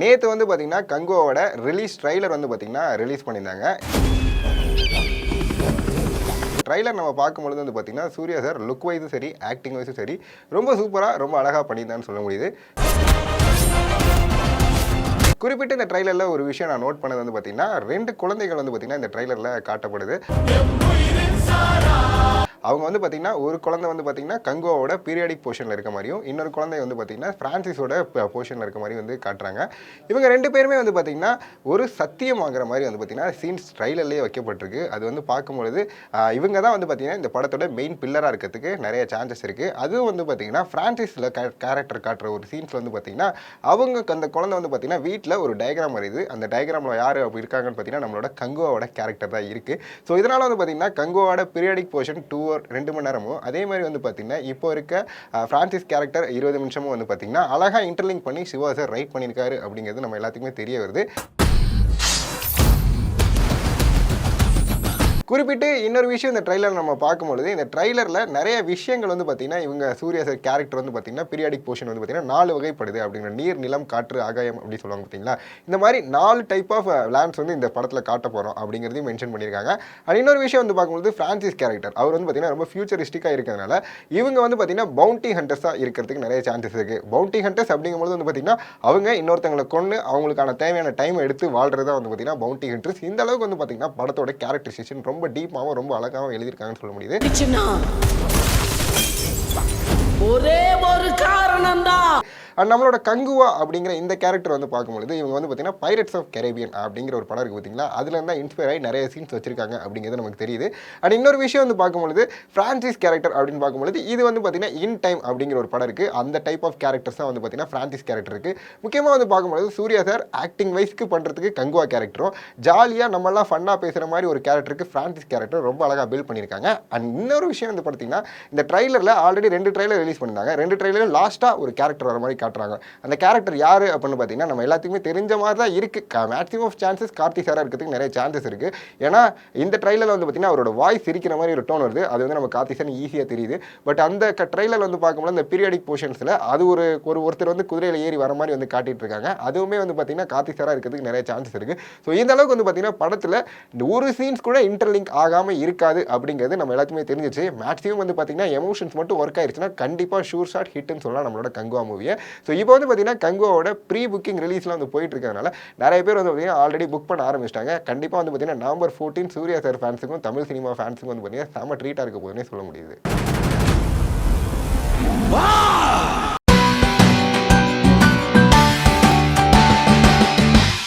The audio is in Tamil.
நேற்று வந்து பார்த்தீங்கன்னா கங்குவாவோட ரிலீஸ் ட்ரைலர் வந்து பார்த்தீங்கன்னா ரிலீஸ் பண்ணியிருந்தாங்க. ட்ரைலர் நம்ம பார்க்கும்பொழுது வந்து பார்த்தீங்கன்னா சூர்யா சார் லுக் வைஸும் சரி ஆக்டிங் வைஸும் சரி ரொம்ப சூப்பராக ரொம்ப அழகாக பண்ணியிருந்தான்னு சொல்ல முடியுது. குறிப்பிட்ட இந்த ட்ரைலரில் ஒரு விஷயம் நான் நோட் பண்ணது வந்து பார்த்தீங்கன்னா 2 குழந்தைகள் வந்து பார்த்தீங்கன்னா இந்த ட்ரைலரில் காட்டப்படுது. அவங்க வந்து பார்த்தீங்கன்னா ஒரு குழந்தை வந்து பார்த்தீங்கன்னா கங்குவாவோட பீரியாடிக் போர்ஷனில் இருக்க மாதிரியும் இன்னொரு குழந்தை வந்து பார்த்தீங்கன்னா ஃப்ரான்சிஸோட போர்ஷனில் இருக்க மாதிரி வந்து காட்டுறாங்க. இவங்க 2 பேருமே வந்து பார்த்தீங்கன்னா ஒரு சத்தியம் ஆகிற மாதிரி வந்து பார்த்தீங்கன்னா சீன்ஸ் ட்ரைலர்லேயே வைக்கப்பட்டிருக்கு. அது வந்து பார்க்கும்பொழுது இவங்க தான் வந்து பார்த்தீங்கன்னா இந்த படத்தோட மெயின் பில்லராக இருக்கிறதுக்கு நிறைய சான்சஸ் இருக்குது. அதுவும் வந்து பார்த்தீங்கன்னா ஃப்ரான்சிஸில் கேரக்டர் காட்டுற ஒரு சீன்ஸ் வந்து பார்த்தீங்கன்னா அவங்க அந்த குழந்தை வந்து பார்த்தீங்கன்னா வீட்டில் ஒரு டயக்ராம் வருது. அந்த டயக்ராமில் யார் இருக்காங்கன்னு பார்த்தீங்கன்னா நம்மளோட கங்குவாவோட கேரக்டர் தான் இருக்குது. ஸோ இதனால் வந்து பார்த்தீங்கன்னா கங்குவாவோட பீரியாடிக் போர்ஷன் 2 மணி நேரமும் அதே மாதிரி வந்து பார்த்தீங்கன்னா இப்போ இருக்க ஃப்ரான்சிஸ் கேரக்டர் 20 நிமிஷமும் வந்து பார்த்தீங்கன்னா அழகாக இன்டர்லிங்க் பண்ணி சிவா சார் ரைட் பண்ணியிருக்காரு அப்படிங்கிறது நம்ம எல்லாத்துக்குமே தெரிய வருது. குறிப்பிட்டு இன்னொரு விஷயம் இந்த ட்ரைலர் நம்ம பார்க்கும்பொழுது இந்த ட்ரைலரில் நிறைய விஷயங்கள் வந்து பார்த்தீங்கன்னா இவங்க சூர்யா சார் கேரக்டர் வந்து பார்த்தீங்கன்னா பீரியாடிக் போர்ஷன் வந்து பார்த்தீங்கன்னா 4 வகைப்படுது அப்படிங்கிற நீர், நிலம், காற்று, ஆகாயம் அப்படி சொல்லுவாங்க பார்த்தீங்களா. இந்த மாதிரி 4 டைப் ஆஃப் லேண்ட்ஸ் வந்து இந்த படத்தில் காட்ட போகிறோம் அப்படிங்கிறதையும் மென்ஷன் பண்ணியிருக்காங்க. அண்ட் இன்னொரு விஷயம் வந்து பார்க்கும்போது ஃப்ரான்சிஸ் கேரக்டர் அவர் வந்து பார்த்தீங்கன்னா ரொம்ப ஃபியூச்சரிஸ்டிக்காக இருக்கிறதுனால இவங்க வந்து பார்த்தீங்கன்னா பவுண்டி ஹண்டர்ஸாக இருக்கிறதுக்கு நிறைய சான்சஸ் இருக்குது. பவுண்டி ஹண்டர்ஸ் அப்படிங்கும்போது வந்து பார்த்தீங்கன்னா அவங்க இன்னொருத்தங்களை கொண்டு அவங்களுக்கான தேவையான டைம் எடுத்து வாழ்றதா வந்து பார்த்தீங்கன்னா பவுண்டி ஹண்டர்ஸ். இந்த அளவுக்கு வந்து பார்த்தீங்கன்னா படத்தோட கேரக்டரைசேஷன் ரொம்ப டீப்பாகவும் ரொம்ப அழகாகவும் எழுதியிருக்காங்கன்னு சொல்ல முடியுது. ஒரே ஒரு காரணம் தான். நம்மளோட கங்குவா அப்படிங்கிற இந்த கேரக்டர் வந்து பார்க்கும்பொழுது இவங்க வந்து பார்த்தீங்கன்னா பைரட்ஸ் ஆஃப் கரேபியன் அப்படிங்கிற ஒரு படம் இருக்குது பார்த்தீங்களா, அதில் இருந்தால் இன்ஸ்பயர் ஆகி நிறைய சீன்ஸ் வச்சிருக்காங்க அப்படிங்கிறது நமக்கு தெரியுது. அண்ட் இன்னொரு விஷயம் வந்து பார்க்கும்பொழுது ஃப்ரான்சிஸ் கேரக்டர் அப்படின்னு பார்க்கும்பொழுது இது வந்து பார்த்தீங்கன்னா இன் டைம் அப்படிங்கிற ஒரு படம் இருக்குது. அந்த டைப் ஆஃப் கேரக்டர்ஸ் தான் வந்து பார்த்தீங்கன்னா ஃப்ரான்சிஸ் கேரக்டர் இருக்குது. முக்கியமாக வந்து பார்க்கும்பொழுது சூர்யா சார் ஆக்டிங் வைஸ்க்கு பண்ணுறதுக்கு கங்குவா கேரக்டரும் ஜாலியாக நம்மளாம் ஃபன்னாக பேசுகிற மாதிரி ஒரு கேரக்டருக்கு ஃப்ரான்சிஸ் கேரக்டர் ரொம்ப அழகாக பில்ட் பண்ணியிருக்காங்க. அண்ட் இன்னொரு விஷயம் வந்து பார்த்தீங்கன்னா இந்த ட்ரைலரில் ஆல்ரெடி 2 ட்ரைலர் ரிலீஸ் பண்ணியிருந்தாங்க. 2 ட்ரைலரும் லாஸ்ட்டாக ஒரு கேரக்டர் வர மாதிரி காட்டுறாங்க. அந்த கேரக்டர் யாரு அப்படின்னு பார்த்தீங்கன்னா நம்ம எல்லாத்துக்குமே தெரிஞ்ச மாதிரி தான் இருக்குது. மேக்ஸிமம் ஆஃப் சான்சஸ் கார்த்தி சாராக இருக்கிறதுக்கு நிறைய சான்சஸ் இருக்குது. ஏன்னா இந்த ட்ரைலரில் வந்து பார்த்தீங்கன்னா அவரோட வாய்ஸ் இருக்கிற மாதிரி ஒரு டோன் வருது. அது வந்து நம்ம கார்த்தி சார் ஈஸியாக தெரியுது. பட் அந்த ட்ரைலர் வந்து பார்க்கும்போது அந்த பீரியாடிக் போர்ஷன்ஸில் அது ஒருத்தர் வந்து குதிரையில் ஏறி வர மாதிரி வந்து காட்டிட்டு இருக்காங்க. அதுவுமே வந்து பார்த்தீங்கன்னா கார்த்தி சாராக இருக்கிறதுக்கு நிறைய சான்சஸ் இருக்குது. ஸோ இந்த அளவுக்கு வந்து பார்த்தீங்கன்னா படத்தில் ஒரு சீன்ஸ் கூட இன்டர்லிங்க் ஆகாமல் இருக்காது அப்படிங்கிறது நம்ம எல்லாத்துக்குமே தெரிஞ்சிச்சு. மேக்ஸிமம் வந்து பார்த்தீங்கன்னா எமோஷன்ஸ் மட்டும் ஒர்க் ஆயிருச்சுன்னா கண்டிப்பாக ஷூர் ஷாட் ஹிட்னு சொல்லலாம் நம்மளோட கங்குவா மூவியை. ஸோ இப்போ வந்து பார்த்தீங்கன்னா கங்குவாவோட ப்ரீ புக்கிங் ரிலீஸ்லாம் வந்து போயிட்டு இருக்கிறதுனால நிறைய பேர் வந்து பார்த்தீங்கன்னா ஆல்ரெடி புக் பண்ண ஆரம்பிச்சிட்டாங்க. கண்டிப்பாக வந்து பார்த்தீங்கன்னா நவம்பர் 14 சூர்யா சார் ஃபேன்ஸுக்கும் தமிழ் சினிமா ஃபேன்ஸுக்கும் வந்து பார்த்தீங்கன்னா செம ட்ரீட்டாக இருக்க போதுன்னே சொல்ல முடியுது.